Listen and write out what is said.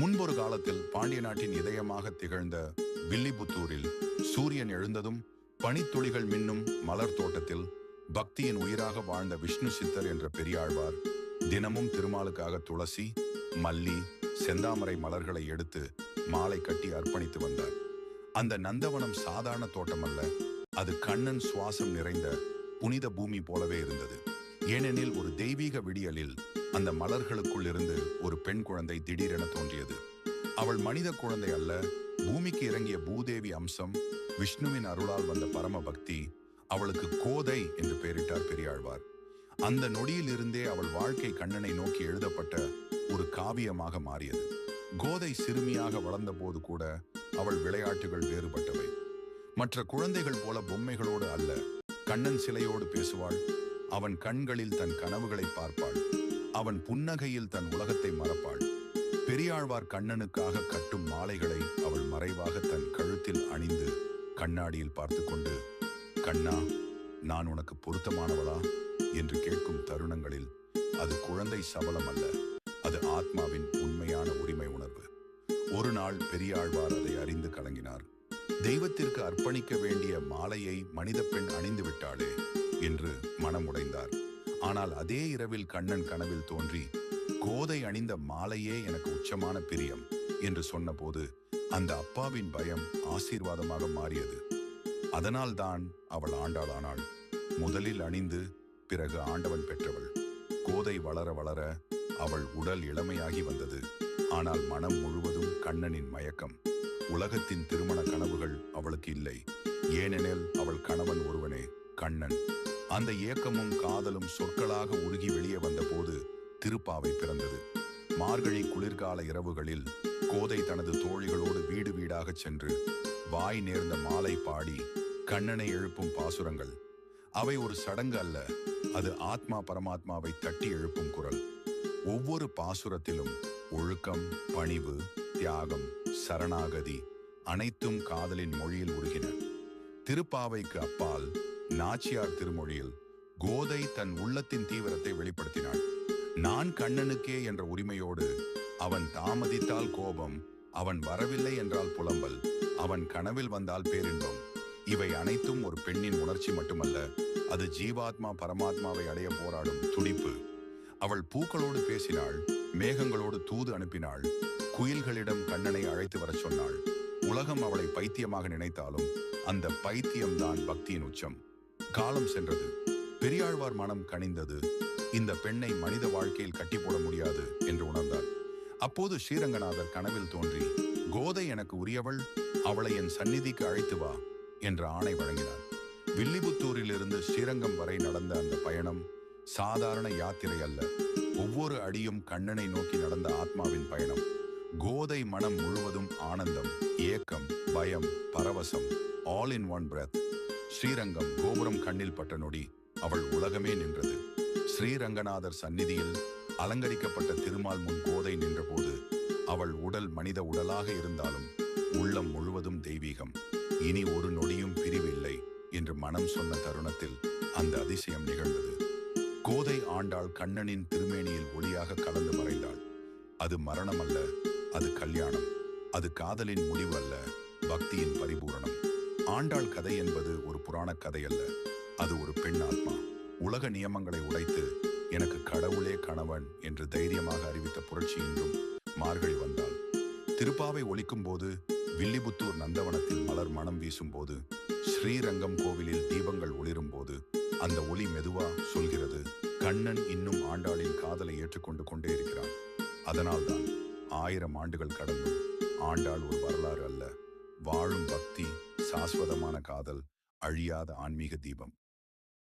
முன்பொரு காலத்தில் பாண்டிய நாட்டின் இதயமாக திகழ்ந்த வில்லிபுத்தூரில் சூரியன் எழுந்ததும் பனித்துளிகள் மின்னும் மலர் தோட்டத்தில் பக்தியின் உயிராக வாழ்ந்த விஷ்ணு சித்தர் என்ற பெரியாழ்வார் தினமும் திருமாலுக்காக துளசி, மல்லி, செந்தாமரை மலர்களை எடுத்து மாலை கட்டி அர்ப்பணித்து வந்தார். அந்த நந்தவனம் சாதாரண தோட்டம் அல்ல, அது கண்ணன் சுவாசம் நிறைந்த புனித பூமி போலவே இருந்தது. ஏனெனில் ஒரு தெய்வீக விடியலில் அந்த மலர்களுக்குள் இருந்து ஒரு பெண் குழந்தை திடீரென தோன்றியது. அவள் மனித குழந்தை அல்ல, பூமிக்கு இறங்கிய பூதேவி அம்சம். விஷ்ணுவின் அருளால் வந்த பரம பக்தி. அவளுக்கு கோதை என்று பெயரிட்டார் பெரியாழ்வார். அந்த நொடியில் இருந்தே அவள் வாழ்க்கை கண்ணனை நோக்கி எழுதப்பட்ட ஒரு காவியமாக மாறியது. கோதை சிறுமியாக வளர்ந்த போது கூட அவள் விளையாட்டுகள் வேறுபட்டவை. மற்ற குழந்தைகள் போல பொம்மைகளோடு அல்ல, கண்ணன் சிலையோடு பேசுவாள். அவன் கண்களில் தன் கனவுகளை பார்ப்பாள். அவன் புன்னகையில் தன் உலகத்தை மறப்பாள். பெரியாழ்வார் கண்ணனுக்காக கட்டும் மாலைகளை அவள் மறைவாக தன் கழுத்தில் அணிந்து கண்ணாடியில் பார்த்து கொண்டு, கண்ணா, நான் உனக்கு பொருத்தமானவளா என்று கேட்கும் தருணங்களில் அது குழந்தை சபலம் அல்ல, அது ஆத்மாவின் உண்மையான உரிமை உணர்வு. ஒரு நாள் பெரியாழ்வார் அதை அறிந்து கலங்கினார். தெய்வத்திற்கு அர்ப்பணிக்க வேண்டிய மாலையை மனித பெண் அணிந்து விட்டாளே என்று மனம் உடைந்தார். ஆனால் அதே இரவில் கண்ணன் கனவில் தோன்றி, கோதை அணிந்த மாலையே எனக்கு உச்சமான பிரியம் என்று சொன்னபோது அந்த அப்பாவின் பயம் ஆசீர்வாதமாக மாறியது. அதனால்தான் அவள் ஆண்டாளானாள். முதலில் அணிந்து பிறகு ஆண்டவன் பெற்றவள். கோதை வளர வளர அவள் உடல் இளமையாகி வந்தது. ஆனால் மனம் முழுவதும் கண்ணனின் மயக்கம். உலகத்தின் திருமண கனவுகள் அவளுக்கு இல்லை. ஏனெனில் அவள் கணவன் ஒருவனே, கண்ணன். அந்த ஏக்கமும் காதலும் சொற்களாக உருகி வெளியே வந்த போது திருப்பாவை பிறந்தது. மார்கழி குளிர்கால இரவுகளில் கோதை தனது தோழிகளோடு வீடு வீடாக சென்று வாய் நேர்ந்த மாலை பாடி கண்ணனை எழுப்பும் பாசுரங்கள். அவை ஒரு சடங்கு அல்ல, அது ஆத்மா பரமாத்மாவை தட்டி எழுப்பும் குரல். ஒவ்வொரு பாசுரத்திலும் ஒழுக்கம், பணிவு, தியாகம், சரணாகதி அனைத்தும் காதலின் மொழியில் உருகின. திருப்பாவைக்கு அப்பால் நாச்சியார் திருமொழியில் கோதை தன் உள்ளத்தின் தீவிரத்தை வெளிப்படுத்தினாள். நான் கண்ணனுக்கே என்ற உரிமையோடு, அவன் தாமதித்தால் கோபம், அவன் வரவில்லை என்றால் புலம்பல், அவன் கனவில் வந்தால் பேரின்பம். இவை அனைத்தும் ஒரு பெண்ணின் உணர்ச்சி மட்டுமல்ல, அது ஜீவாத்மா பரமாத்மாவை அடைய போராடும் துடிப்பு. அவள் பூக்களோடு பேசினாள், மேகங்களோடு தூது அனுப்பினாள், குயில்களிடம் கண்ணனை அழைத்து வர சொன்னாள். உலகம் அவளை பைத்தியமாக நினைத்தாலும் அந்த பைத்தியம்தான் பக்தியின் உச்சம். காலம் சென்றது. பெரியாழ்வார் மனம் கனிந்தது. இந்த பெண்ணை மனித வாழ்க்கையில் கட்டி போட முடியாது என்று உணர்ந்தார். அப்போது ஸ்ரீரங்கநாதர் கனவில் தோன்றி, கோதை எனக்கு உரியவள், அவளை என் சந்நிதிக்கு அழைத்து வா என்ற ஆணை வழங்கினார். வில்லிபுத்தூரிலிருந்து ஸ்ரீரங்கம் வரை நடந்த அந்த பயணம் சாதாரண யாத்திரை அல்ல. ஒவ்வொரு அடியும் கண்ணனை நோக்கி நடந்த ஆத்மாவின் பயணம். கோதை மனம் முழுவதும் ஆனந்தம், ஏக்கம், பயம், பரவசம், all in one breath. Srirangam கோபுரம் கண்ணில் பட்ட நொடி அவள் உலகமே நின்றது. ஸ்ரீரங்கநாதர் சந்நிதியில் அலங்கரிக்கப்பட்ட திருமால் முன் கோதை நின்றபோது அவள் உடல் மனித உடலாக இருந்தாலும் உள்ளம் முழுவதும் தெய்வீகம். இனி ஒரு நொடியும் பிரிவில்லை என்று மனம் சொன்ன தருணத்தில் அந்த அதிசயம் நிகழ்ந்தது. கோதை ஆண்டாள் கண்ணனின் திருமேனியில் ஒளியாக கலந்து மறைந்தாள். அது மரணம் அல்ல, அது கல்யாணம். அது காதலின் முடிவு அல்ல, பக்தியின் பரிபூரணம். ஆண்டாள் கதை என்பது ஒரு புராண கதை அல்ல, அது ஒரு பெண் ஆத்மா உலக நியமங்களை உடைத்து எனக்கு கடவுளே கணவன் என்று தைரியமாக அறிவித்த புரட்சி. இன்றும் மார்கழி வந்தாள். திருப்பாவை ஒலிக்கும் போது, வில்லிபுத்தூர் நந்தவனத்தில் மலர் மனம் வீசும் போது, ஸ்ரீரங்கம் கோவிலில் தீபங்கள் ஒளிரும் போது அந்த ஒளி மெதுவா சொல்கிறது, கண்ணன் இன்னும் ஆண்டாளின் காதலை ஏற்றுக்கொண்டு கொண்டே இருக்கிறான். அதனால்தான் 1000 ஆண்டுகள் கடந்தும் ஆண்டாள் ஒரு வரலாறு அல்ல, வாழும் பக்தி, சாஸ்வதமான காதல், அழியாத ஆன்மீக தீபம்.